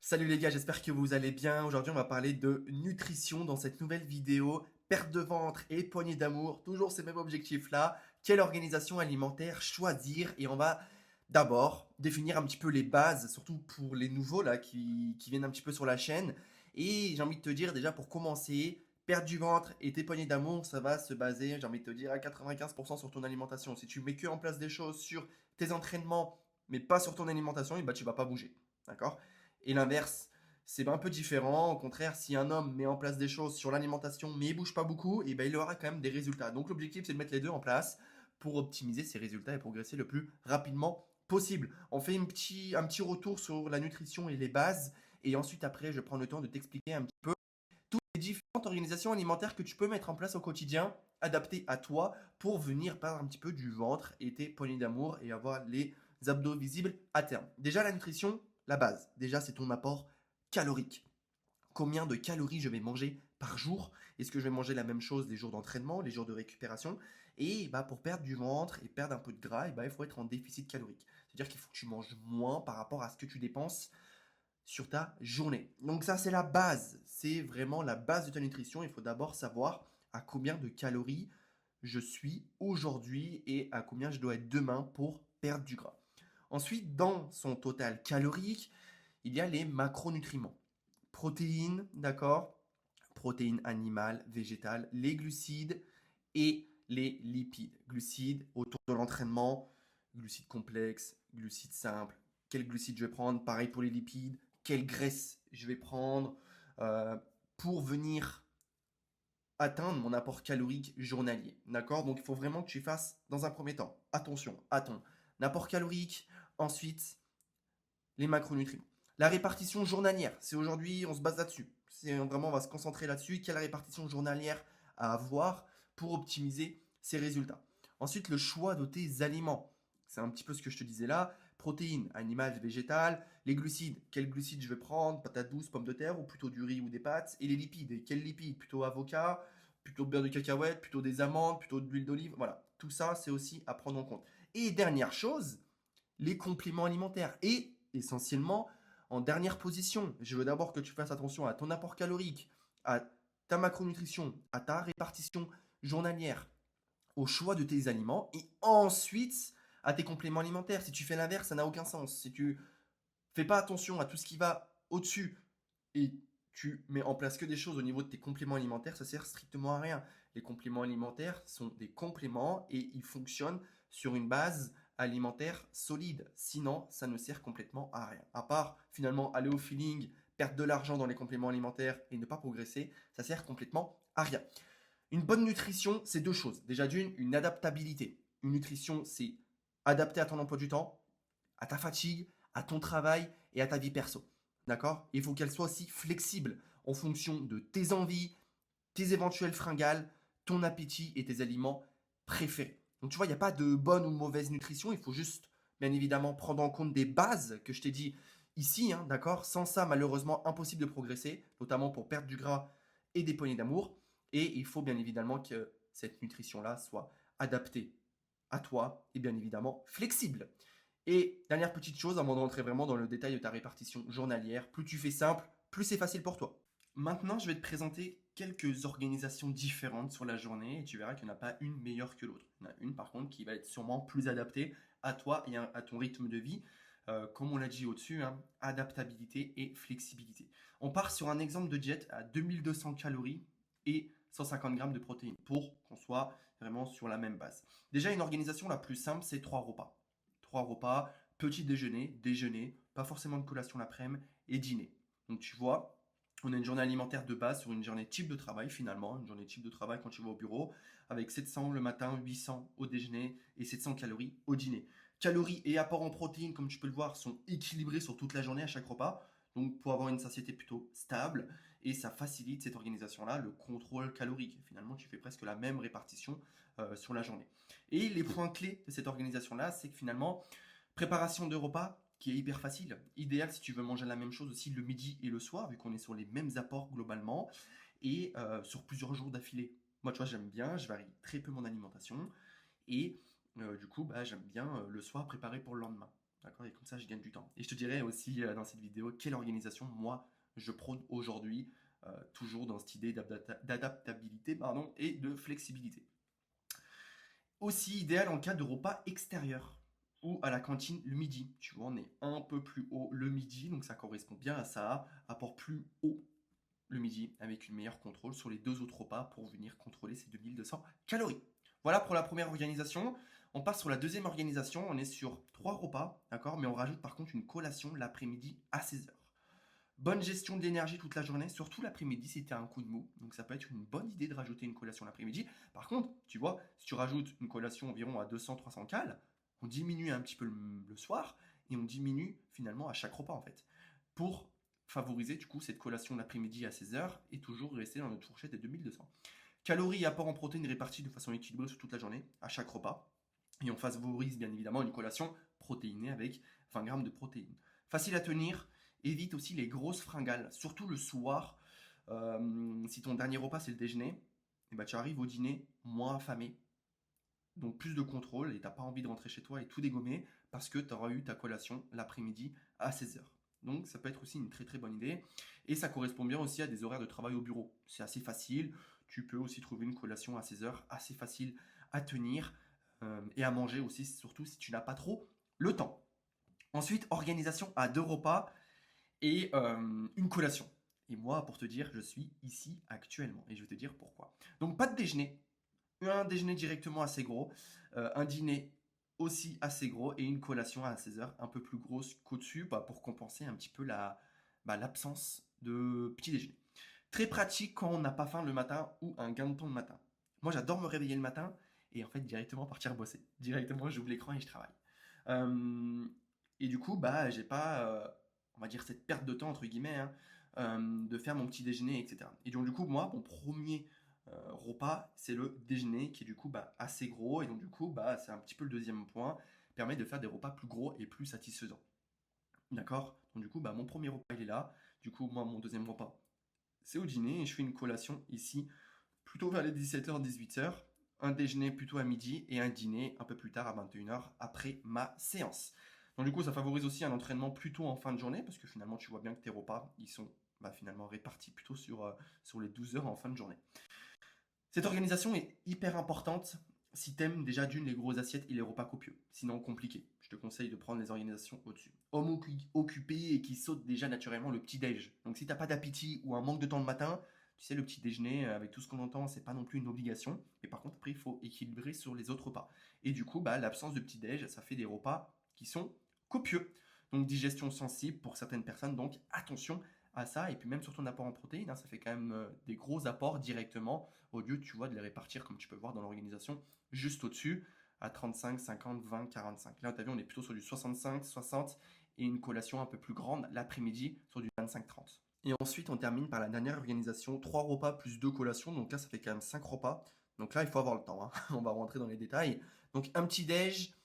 Salut les gars, j'espère que vous allez bien. Aujourd'hui, on va parler de nutrition dans cette nouvelle vidéo. Perte de ventre et poignée d'amour, toujours ces mêmes objectifs-là. Quelle organisation alimentaire choisir? Et on va d'abord définir un petit peu les bases, surtout pour les nouveaux là qui viennent un petit peu sur la chaîne. Et j'ai envie de te dire déjà pour commencer, perdre du ventre et tes poignées d'amour, ça va se baser, j'ai envie de te dire, à 95% sur ton alimentation. Si tu mets que en place des choses sur tes entraînements, mais pas sur ton alimentation, et bah tu vas pas bouger. D'accord? Et l'inverse, c'est un peu différent. Au contraire, si un homme met en place des choses sur l'alimentation, mais il bouge pas beaucoup, et ben il aura quand même des résultats. Donc l'objectif, c'est de mettre les deux en place pour optimiser ses résultats et progresser le plus rapidement possible. On fait un petit retour sur la nutrition et les bases, et ensuite après, je prends le temps de t'expliquer un petit peu toutes les différentes organisations alimentaires que tu peux mettre en place au quotidien, adaptées à toi, pour venir perdre un petit peu du ventre et tes poignées d'amour et avoir les abdos visibles à terme. Déjà, la nutrition, la base. Déjà, c'est ton apport calorique. Combien de calories je vais manger par jour? Est-ce que je vais manger la même chose les jours d'entraînement, les jours de récupération? Et bah, pour perdre du ventre et perdre un peu de gras, et bah, il faut être en déficit calorique. C'est-à-dire qu'il faut que tu manges moins par rapport à ce que tu dépenses sur ta journée. Donc ça, c'est la base. C'est vraiment la base de ta nutrition. Il faut d'abord savoir à combien de calories je suis aujourd'hui et à combien je dois être demain pour perdre du gras. Ensuite, dans son total calorique, il y a les macronutriments. Protéines, d'accord? Protéines animales, végétales, les glucides et les lipides. Glucides autour de l'entraînement, glucides complexes, glucides simples. Quels glucides je vais prendre? Pareil pour les lipides. Quelle graisse je vais prendre euh, pour venir atteindre mon apport calorique journalier. D'accord? Donc il faut vraiment que tu fasses dans un premier temps attention à ton apport calorique, ensuite les macronutriments. La répartition journalière, c'est aujourd'hui, on se base là-dessus. C'est vraiment, on va se concentrer là-dessus. Quelle répartition journalière à avoir pour optimiser ses résultats. Ensuite, le choix de tes aliments. C'est un petit peu ce que je te disais là. Protéines, animales, végétales. Les glucides, quels glucides je vais prendre? Patates douces, pommes de terre ou plutôt du riz ou des pâtes? Et les lipides, et quels lipides? Plutôt avocat, plutôt beurre de cacahuète, plutôt des amandes, plutôt de l'huile d'olive. Voilà, tout ça, c'est aussi à prendre en compte. Et dernière chose, les compléments alimentaires. Et essentiellement, en dernière position, je veux d'abord que tu fasses attention à ton apport calorique, à ta macronutrition, à ta répartition journalière, au choix de tes aliments et ensuite à tes compléments alimentaires. Si tu fais l'inverse, ça n'a aucun sens. Si tu fais pas attention à tout ce qui va au-dessus et tu mets en place que des choses au niveau de tes compléments alimentaires, ça sert strictement à rien. Les compléments alimentaires sont des compléments et ils fonctionnent sur une base alimentaire solide. Sinon, ça ne sert complètement à rien. À part finalement aller au feeling, perdre de l'argent dans les compléments alimentaires et ne pas progresser, ça sert complètement à rien. Une bonne nutrition, c'est deux choses. Déjà d'une, une adaptabilité. Une nutrition, c'est adapté à ton emploi du temps, à ta fatigue, à ton travail et à ta vie perso. D'accord? Il faut qu'elle soit aussi flexible en fonction de tes envies, tes éventuelles fringales, ton appétit et tes aliments préférés. Donc tu vois, il n'y a pas de bonne ou mauvaise nutrition, il faut juste bien évidemment prendre en compte des bases que je t'ai dit ici, hein, d'accord? Sans ça, malheureusement, impossible de progresser, notamment pour perdre du gras et des poignées d'amour. Et il faut bien évidemment que cette nutrition-là soit adaptée à toi et bien évidemment flexible. Et dernière petite chose, avant de rentrer vraiment dans le détail de ta répartition journalière, plus tu fais simple, plus c'est facile pour toi. Maintenant, je vais te présenter quelques organisations différentes sur la journée et tu verras qu'il n'y en a pas une meilleure que l'autre. Il y en a une par contre qui va être sûrement plus adaptée à toi et à ton rythme de vie. Comme on l'a dit au-dessus, hein, adaptabilité et flexibilité. On part sur un exemple de diète à 2200 calories et 150 grammes de protéines pour qu'on soit vraiment sur la même base. Déjà, une organisation la plus simple, c'est trois repas. Trois repas, petit déjeuner, déjeuner, pas forcément de collation l'après-midi et dîner. Donc tu vois, on a une journée alimentaire de base sur une journée type de travail finalement, une journée type de travail quand tu vas au bureau, avec 700 le matin, 800 au déjeuner et 700 calories au dîner. Calories et apports en protéines, comme tu peux le voir, sont équilibrés sur toute la journée à chaque repas, donc pour avoir une satiété plutôt stable, et ça facilite cette organisation-là, le contrôle calorique. Finalement, tu fais presque la même répartition sur la journée. Et les points clés de cette organisation-là, c'est que finalement, préparation de repas qui est hyper facile. Idéal si tu veux manger la même chose aussi le midi et le soir, vu qu'on est sur les mêmes apports globalement, et sur plusieurs jours d'affilée. Moi, tu vois, j'aime bien, je varie très peu mon alimentation, et du coup, bah, j'aime bien le soir préparer pour le lendemain. D'accord? Et comme ça, je gagne du temps. Et je te dirai aussi dans cette vidéo quelle organisation, moi, je prône aujourd'hui, toujours dans cette idée d'adaptabilité, pardon, et de flexibilité. Aussi idéal en cas de repas extérieur ou à la cantine le midi. Tu vois, on est un peu plus haut le midi, donc ça correspond bien à ça. Apport plus haut le midi avec une meilleure contrôle sur les deux autres repas pour venir contrôler ces 2200 calories. Voilà pour la première organisation. On passe sur la deuxième organisation. On est sur 3 repas, d'accord, mais on rajoute par contre une collation l'après-midi à 16h. Bonne gestion de l'énergie toute la journée, surtout l'après-midi si tu as un coup de mou. Donc ça peut être une bonne idée de rajouter une collation l'après-midi. Par contre, tu vois, si tu rajoutes une collation environ à 200-300 cales, on diminue un petit peu le soir et on diminue finalement à chaque repas en fait. Pour favoriser du coup cette collation l'après-midi à 16h et toujours rester dans notre fourchette des 2200. Calories et apport en protéines répartis de façon équilibrée sur toute la journée, à chaque repas. Et on favorise bien évidemment une collation protéinée avec 20 grammes de protéines. Facile à tenir, évite aussi les grosses fringales, surtout le soir. Si ton dernier repas c'est le déjeuner, et bah, tu arrives au dîner moins affamé, donc plus de contrôle et tu n'as pas envie de rentrer chez toi et tout dégommer parce que tu auras eu ta collation l'après-midi à 16h. Donc ça peut être aussi une très très bonne idée et ça correspond bien aussi à des horaires de travail au bureau. C'est assez facile, tu peux aussi trouver une collation à 16h assez facile à tenir et à manger aussi, surtout si tu n'as pas trop le temps. Ensuite, organisation à 2 repas et une collation. Et moi, pour te dire, je suis ici actuellement et je vais te dire pourquoi. Donc pas de déjeuner, un déjeuner directement assez gros, un dîner aussi assez gros et une collation à 16h un peu plus grosse qu'au-dessus pour compenser un petit peu l'absence de petit déjeuner. Très pratique quand on n'a pas faim le matin ou un gain de temps le matin. Moi j'adore me réveiller le matin et en fait directement partir bosser. Directement j'ouvre l'écran et je travaille. Euh, et du coup j'ai pas, on va dire cette perte de temps entre guillemets, hein, de faire mon petit déjeuner, etc. Et donc du coup moi mon premier repas, c'est le déjeuner qui est du coup assez gros. Et donc du coup, c'est un petit peu le deuxième point, permet de faire des repas plus gros et plus satisfaisants. D'accord? Donc du coup, mon premier repas, il est là. Du coup, moi, mon deuxième repas, c'est au dîner. Et je fais une collation ici, plutôt vers les 17h, 18h. Un déjeuner plutôt à midi et un dîner un peu plus tard à 21h après ma séance. Donc du coup, ça favorise aussi un entraînement plutôt en fin de journée parce que finalement, tu vois bien que tes repas, ils sont finalement répartis plutôt sur les 12 heures en fin de journée. Cette organisation est hyper importante si t'aimes déjà d'une les grosses assiettes et les repas copieux. Sinon compliqué. Je te conseille de prendre les organisations au-dessus. Homme occupé et qui saute déjà naturellement le petit déj. Donc si t'as pas d'appétit ou un manque de temps le matin, tu sais le petit déjeuner avec tout ce qu'on entend, c'est pas non plus une obligation. Mais par contre après il faut équilibrer sur les autres repas. Et du coup l'absence de petit déj, ça fait des repas qui sont copieux. Donc digestion sensible pour certaines personnes. Donc attention à ça. Et puis même sur ton apport en protéines, hein, ça fait quand même des gros apports directement au lieu, tu vois, de les répartir comme tu peux voir dans l'organisation juste au-dessus à 35, 50, 20, 45. Là, tu as vu, on est plutôt sur du 65, 60 et une collation un peu plus grande l'après-midi sur du 25, 30. Et ensuite, on termine par la dernière organisation, 3 repas plus 2 collations. Donc là, ça fait quand même 5 repas. Donc là, il faut avoir le temps, hein. On va rentrer dans les détails. Donc un petit déj,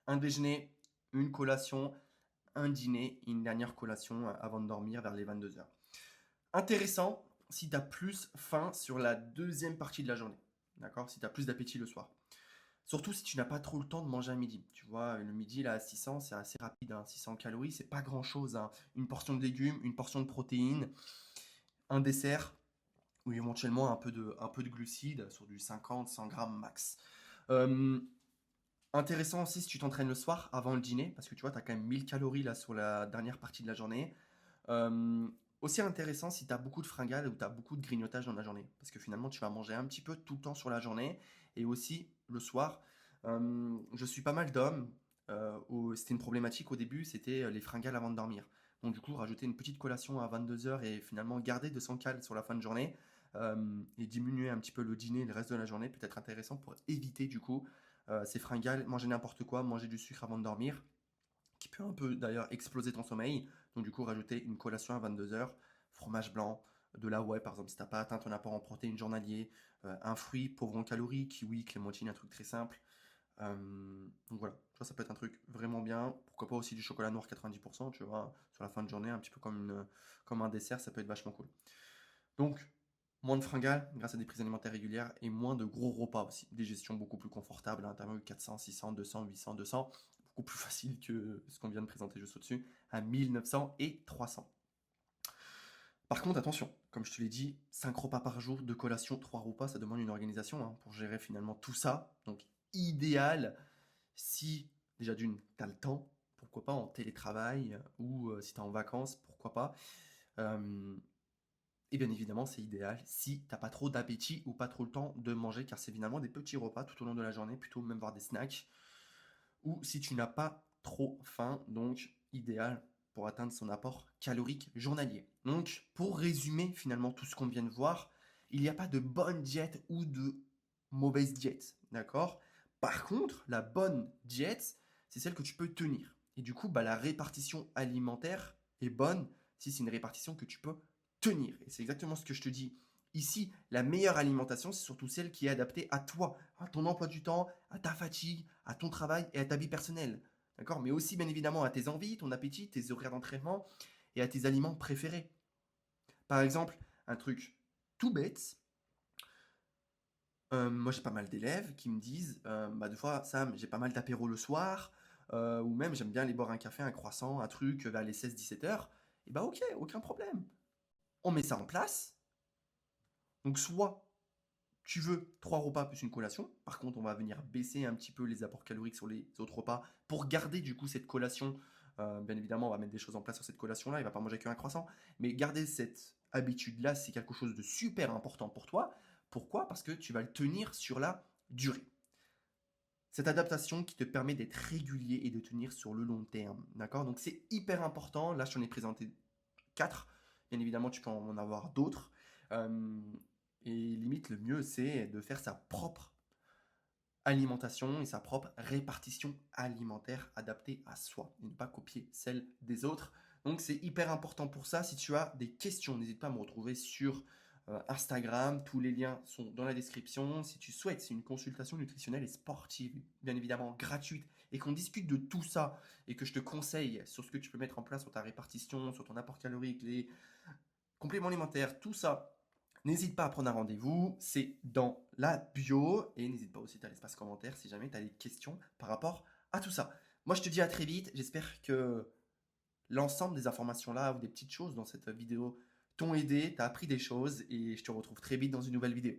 un déjeuner, une collation, un dîner et une dernière collation avant de dormir vers les 22h. Intéressant si tu as plus faim sur la deuxième partie de la journée. D'accord? Si tu as plus d'appétit le soir. Surtout si tu n'as pas trop le temps de manger à midi. Tu vois, le midi, là, à 600, c'est assez rapide. 600 calories, c'est pas grand-chose. Une portion de légumes, une portion de protéines, un dessert, ou éventuellement un peu de glucides sur du 50, 100 grammes max. Euh, Intéressant aussi si tu t'entraînes le soir avant le dîner, parce que tu vois, tu as quand même 1000 calories là sur la dernière partie de la journée. Euh, Aussi intéressant si tu as beaucoup de fringales ou tu as beaucoup de grignotage dans la journée. Parce que finalement, tu vas manger un petit peu tout le temps sur la journée. Et aussi le soir. Je suis pas mal d'hommes. C'était une problématique au début, c'était les fringales avant de dormir. Donc du coup, rajouter une petite collation à 22h et finalement garder 200 cales sur la fin de journée et diminuer un petit peu le dîner et le reste de la journée peut être intéressant pour éviter du coup ces fringales, manger n'importe quoi, manger du sucre avant de dormir qui peut un peu d'ailleurs exploser ton sommeil. Donc du coup, rajouter une collation à 22h, fromage blanc, de la whey par exemple si t'as pas atteint ton apport en protéines journalier, un fruit pauvre en calories, kiwi, clémentine, un truc très simple. Donc voilà, tu vois, ça peut être un truc vraiment bien. Pourquoi pas aussi du chocolat noir 90%, tu vois, sur la fin de journée, un petit peu comme un dessert, ça peut être vachement cool. Donc, moins de fringales grâce à des prises alimentaires régulières et moins de gros repas aussi. Des gestions beaucoup plus confortables, hein, t'as vu 400, 600, 200, 800, 200. beaucoup plus facile que ce qu'on vient de présenter juste au-dessus, à 1900 et 300. Par contre, attention, comme je te l'ai dit, 5 repas par jour, 2 collations, 3 repas, ça demande une organisation hein, pour gérer finalement tout ça. Donc, idéal, si déjà d'une, tu as le temps, pourquoi pas en télétravail, ou si tu es en vacances, pourquoi pas. Et bien évidemment, c'est idéal si tu n'as pas trop d'appétit ou pas trop le temps de manger, car c'est finalement des petits repas tout au long de la journée, plutôt même voir des snacks, ou si tu n'as pas trop faim, donc idéal pour atteindre son apport calorique journalier. Donc, pour résumer finalement tout ce qu'on vient de voir, il n'y a pas de bonne diète ou de mauvaise diète, d'accord? Par contre, la bonne diète, c'est celle que tu peux tenir. Et du coup, la répartition alimentaire est bonne si c'est une répartition que tu peux tenir. Et c'est exactement ce que je te dis. Ici, la meilleure alimentation, c'est surtout celle qui est adaptée à toi, à ton emploi du temps, à ta fatigue, à ton travail et à ta vie personnelle. D'accord? Mais aussi, bien évidemment, à tes envies, ton appétit, tes horaires d'entraînement et à tes aliments préférés. Par exemple, un truc tout bête. Moi, j'ai pas mal d'élèves qui me disent, des fois, Sam, j'ai pas mal d'apéros le soir, ou même j'aime bien aller boire un café, un croissant, un truc vers les 16-17 heures. Et ok, aucun problème. On met ça en place. Donc, soit tu veux 3 repas plus une collation. Par contre, on va venir baisser un petit peu les apports caloriques sur les autres repas pour garder du coup cette collation. Bien évidemment, on va mettre des choses en place sur cette collation-là. Il ne va pas manger qu'un croissant. Mais garder cette habitude-là, c'est quelque chose de super important pour toi. Pourquoi? Parce que tu vas le tenir sur la durée. Cette adaptation qui te permet d'être régulier et de tenir sur le long terme. D'accord? Donc c'est hyper important. Là, je t'en ai présenté 4. Bien évidemment, tu peux en avoir d'autres. Et limite, le mieux, c'est de faire sa propre alimentation et sa propre répartition alimentaire adaptée à soi et ne pas copier celle des autres. Donc, c'est hyper important pour ça. Si tu as des questions, n'hésite pas à me retrouver sur Instagram. Tous les liens sont dans la description. Si tu souhaites, c'est une consultation nutritionnelle et sportive, bien évidemment gratuite, et qu'on discute de tout ça et que je te conseille sur ce que tu peux mettre en place sur ta répartition, sur ton apport calorique, les compléments alimentaires, tout ça. N'hésite pas à prendre un rendez-vous, c'est dans la bio. Et n'hésite pas aussi à l'espace commentaire si jamais tu as des questions par rapport à tout ça. Moi, je te dis à très vite. J'espère que l'ensemble des informations là ou des petites choses dans cette vidéo t'ont aidé, t'as appris des choses et je te retrouve très vite dans une nouvelle vidéo.